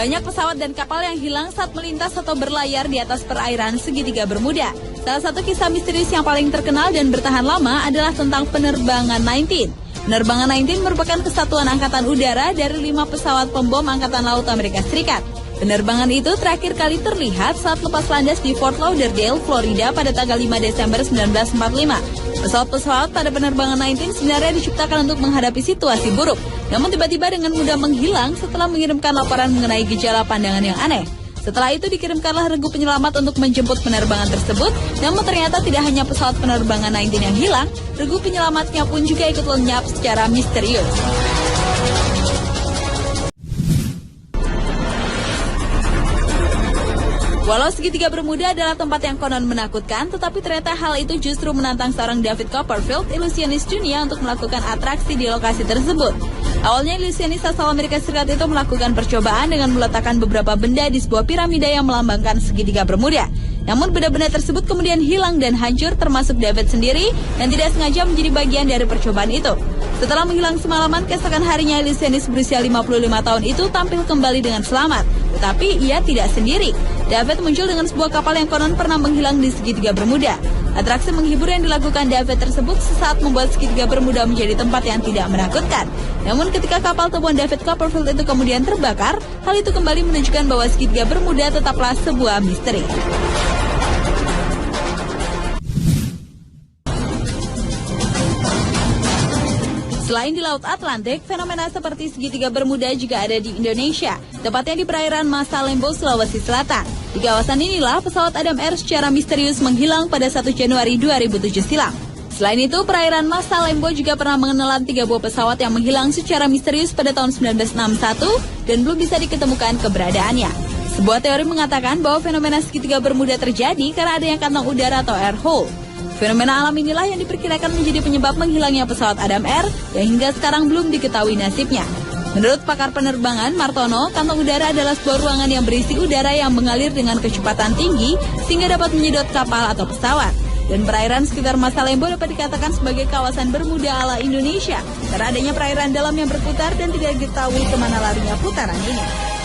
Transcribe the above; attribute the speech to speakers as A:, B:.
A: Banyak pesawat dan kapal yang hilang saat melintas atau berlayar di atas perairan segitiga Bermuda. Salah satu kisah misterius yang paling terkenal dan bertahan lama adalah tentang penerbangan 19. Penerbangan 19 merupakan kesatuan angkatan udara dari 5 pesawat pembom Angkatan Laut Amerika Serikat. Penerbangan itu terakhir kali terlihat saat lepas landas di Fort Lauderdale, Florida pada tanggal 5 Desember 1945. Pesawat-pesawat pada penerbangan 19 sebenarnya diciptakan untuk menghadapi situasi buruk, namun tiba-tiba dengan mudah menghilang setelah mengirimkan laporan mengenai gejala pandangan yang aneh. Setelah itu dikirimkanlah regu penyelamat untuk menjemput penerbangan tersebut, namun ternyata tidak hanya pesawat penerbangan 19 yang hilang, regu penyelamatnya pun juga ikut lenyap secara misterius. Walau segitiga Bermuda adalah tempat yang konon menakutkan, tetapi ternyata hal itu justru menantang seorang David Copperfield, ilusionis dunia, untuk melakukan atraksi di lokasi tersebut. Awalnya ilusionis asal Amerika Serikat itu melakukan percobaan dengan meletakkan beberapa benda di sebuah piramida yang melambangkan segitiga Bermuda. Namun benda-benda tersebut kemudian hilang dan hancur, termasuk David sendiri yang tidak sengaja menjadi bagian dari percobaan itu. Setelah menghilang semalaman, keesokan harinya ilusionis berusia 55 tahun itu tampil kembali dengan selamat. Tetapi ia tidak sendiri. David muncul dengan sebuah kapal yang konon pernah menghilang di segitiga Bermuda. Atraksi menghibur yang dilakukan David tersebut sesaat membuat segitiga Bermuda menjadi tempat yang tidak menakutkan. Namun ketika kapal temuan David Copperfield itu kemudian terbakar, hal itu kembali menunjukkan bahwa segitiga Bermuda tetaplah sebuah misteri. Selain di Laut Atlantik, fenomena seperti segitiga Bermuda juga ada di Indonesia, tepatnya di perairan Masa Lembo, Sulawesi Selatan. Di kawasan inilah pesawat Adam Air secara misterius menghilang pada 1 Januari 2007 silam. Selain itu, perairan Masa Lembo juga pernah menelan 3 buah pesawat yang menghilang secara misterius pada tahun 1961 dan belum bisa diketemukan keberadaannya. Sebuah teori mengatakan bahwa fenomena segitiga Bermuda terjadi karena adanya kantong udara atau air hole. Fenomena alam inilah yang diperkirakan menjadi penyebab menghilangnya pesawat Adam Air yang hingga sekarang belum diketahui nasibnya. Menurut pakar penerbangan Martono, kantong udara adalah sebuah ruangan yang berisi udara yang mengalir dengan kecepatan tinggi sehingga dapat menyedot kapal atau pesawat. Dan perairan sekitar Masa Lembo dapat dikatakan sebagai kawasan Bermuda ala Indonesia karena adanya perairan dalam yang berputar dan tidak diketahui kemana larinya putaran ini.